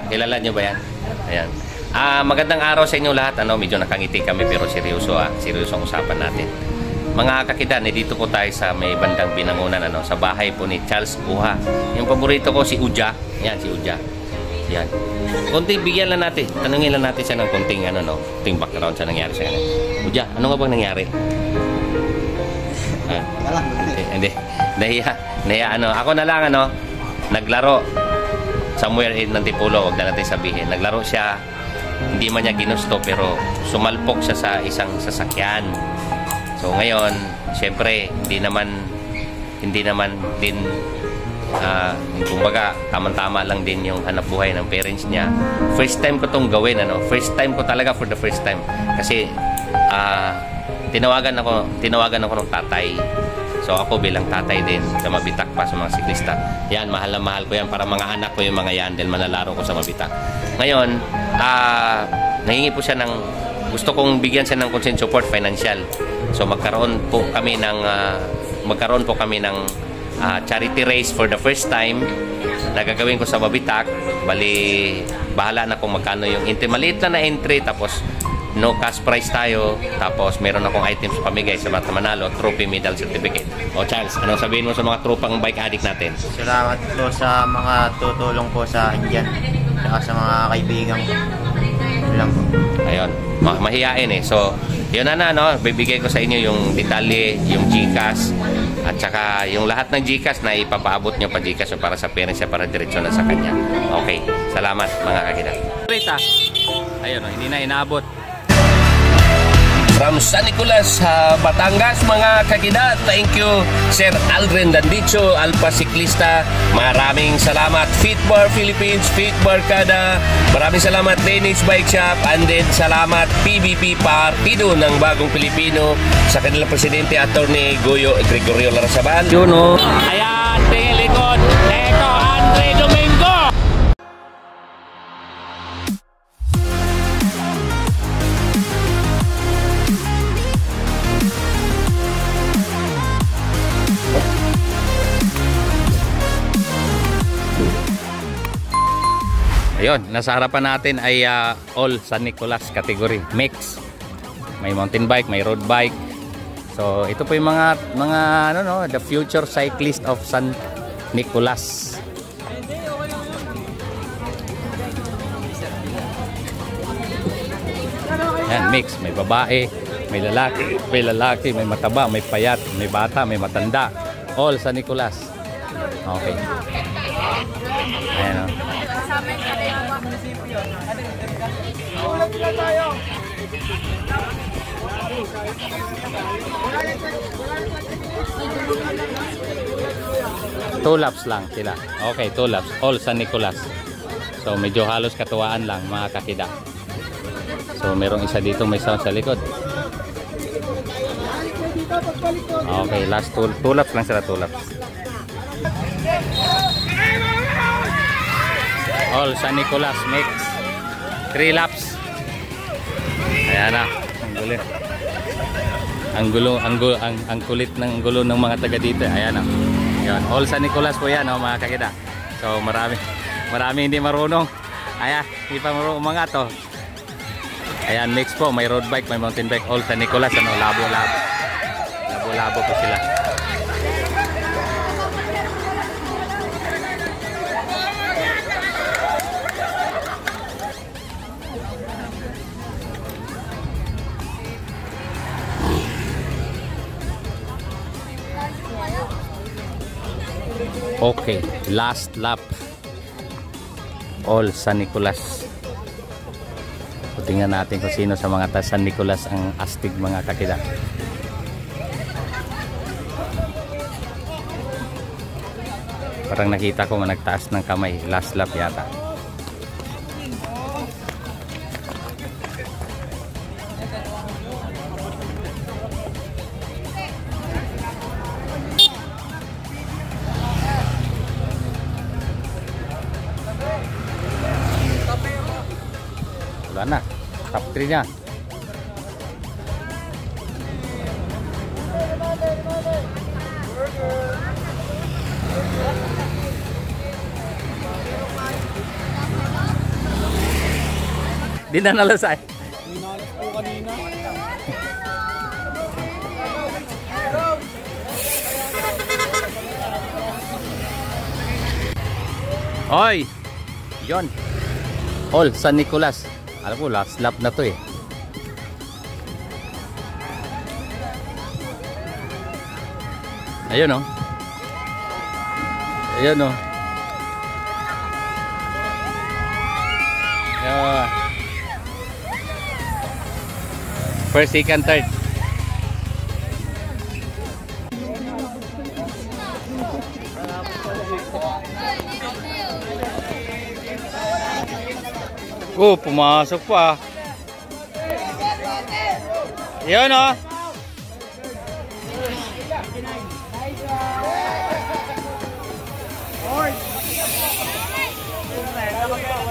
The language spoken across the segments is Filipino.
Kilala nyo ba yan? Ayan. Magandang araw sa inyo lahat. Medyo nakangiti kami pero seryoso ang usapan natin. Mga kakidan, dito po tayo sa may bandang Binangonan, sa bahay po ni Charles Uha. Yung paborito ko si Uja. Yan, si Uja. Yan. Konting bigyan lang natin. Tanungin lang natin siya ng konting konting background sa nangyari sa kanya. Uja, ano nga bang nangyari? Hindi. Nahiya. Ako na lang naglaro somewhere in Nantipulo, wag na natin sabihin. Naglaro siya, hindi man niya ginusto pero sumalpok siya sa isang sasakyan. So ngayon, syempre, hindi naman din kumbaga tama-tama lang din yung hanap buhay ng parents niya. First time ko tong gawin, first time ko talaga, for the first time. Kasi tinawagan ako ng tatay. So ako bilang tatay din sa Mabitak pa sa mga siklista. Yan, mahal na mahal ko yan para mga anak ko yung mga yan dahil manlalaro ko sa Mabitak. Ngayon, nahingi po siya gusto kong bigyan siya ng consent support financial. So magkaroon po kami ng charity race for the first time na gagawin ko sa Mabitak. Bali, bahala na kung magkano yung maliit na entry, tapos no cash prize tayo, tapos meron akong items pamigay sa mga manalo, trophy, medal, certificate. Charles, anong sabihin mo sa mga tropang bike addict natin? Salamat po sa mga tutulong po sa akin dyan, saka sa mga kaibigan ko. Lang po. Ayun, mahihain So, yun bibigay ko sa inyo yung detalye, yung GCash, at saka yung lahat ng GCash na ipapaabot nyo pa GCash para sa parents niya, para diretso na sa kanya. Okay, salamat mga kakita. Ayun, hindi na inaabot. From San Nicolas, Batangas, mga kakida, thank you Sir Aldrin Dandicho, Alpha Siklista. Maraming salamat Fitbar Philippines, Fitbar Kada. Maraming salamat Danish Bike Shop, and then salamat PBP Partido ng Bagong Pilipino sa kanilang presidente Attorney Goyo Gregorio Larrazabal. Ayan, tingin likod, Eko Andre Domingo. Ayun, nasa harapan natin ay all San Nicolas category, mix. May mountain bike, may road bike. So, ito po yung mga the future cyclist of San Nicolas. Yan, mix. May babae, may lalaki, may mataba, may payat, may bata, may matanda. All San Nicolas. Okay. Ayan Two laps lang sila. Okay, 2 laps. All San Nicolas. So medyo halos katuwaan lang mga kakida. So merong isa dito, may sound sa likod. Okay, last 2 laps lang sila, 2 laps. All San Nicolas mix. 3 laps. Ayan na. Ang gulo. Ang kulit ng gulo ng mga taga dito. Ayan na. Yan. All San Nicolas po yan, mga kakita. So marami hindi marunong. Ayan, hindi pa marunong mga to. Ayan, mix po. May road bike, may mountain bike. All San Nicolas, labo po sila. Okay, last lap. All San Nicolas. So, tingnan natin kung sino sa mga San Nicolas ang astig, mga kakida. Parang nakita ko nagtaas ng kamay. Last lap yata. Wala na, top 3 niya. Di na nalasay. Minalas po kanina. Oy! Yon. All San Nicolas. Alam ko, last lap na to eh. Ayun oh. Ayun oh. Ayun. First, second, third. Oh, pumasok pa. Ayun oh.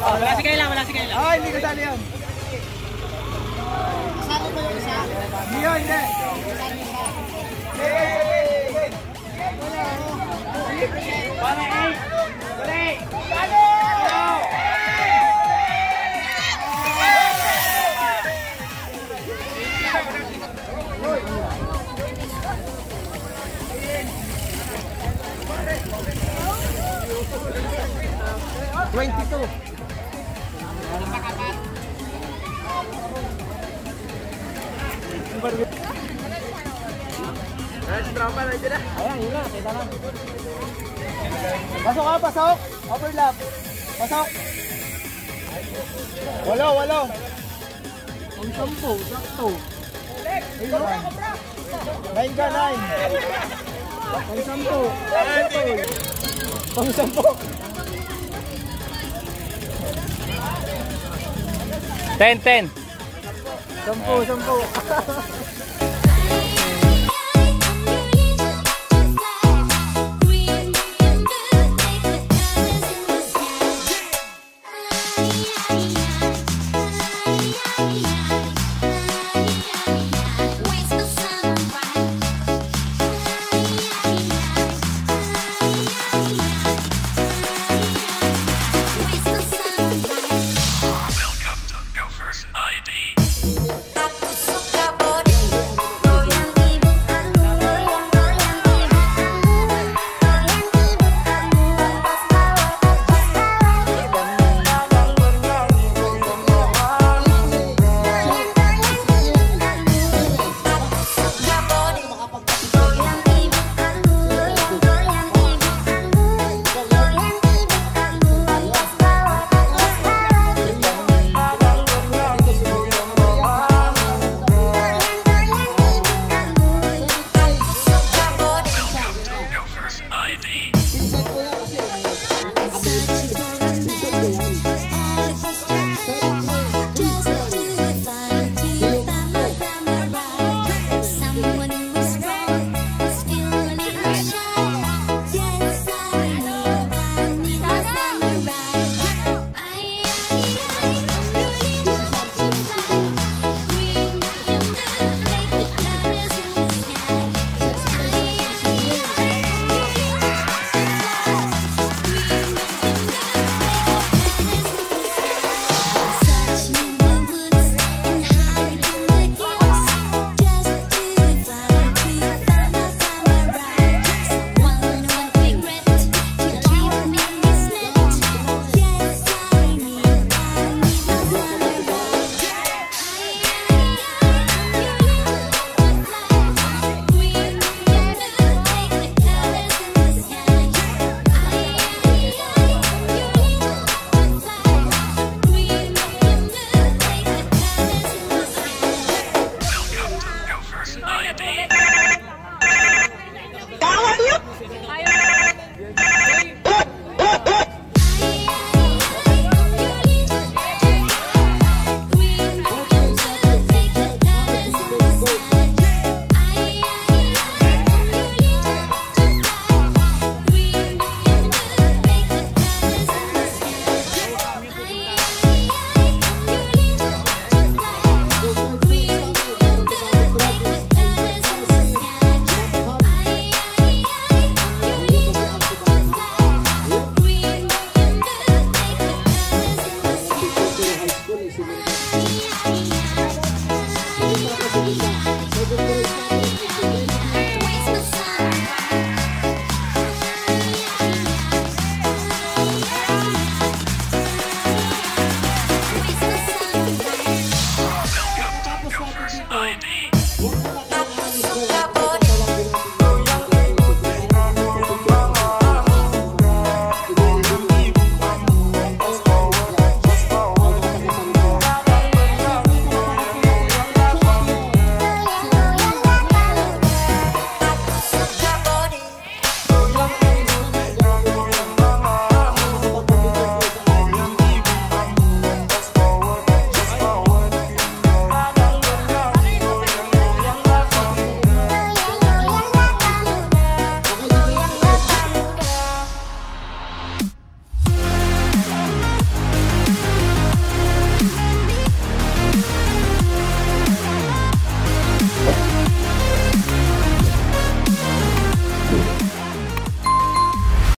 Wala si Kayla, wala si Kayla. Ay, hindi kasali yan. Kasali mo yung isa? Hindi yun, hindi. Ayan, yun na, kita lang. Pasok ka, pasok. Overlap. Pasok. Walo. Ang 10, sakto. 9 ka, 9. Ang 10. Pang 10. 10. 10.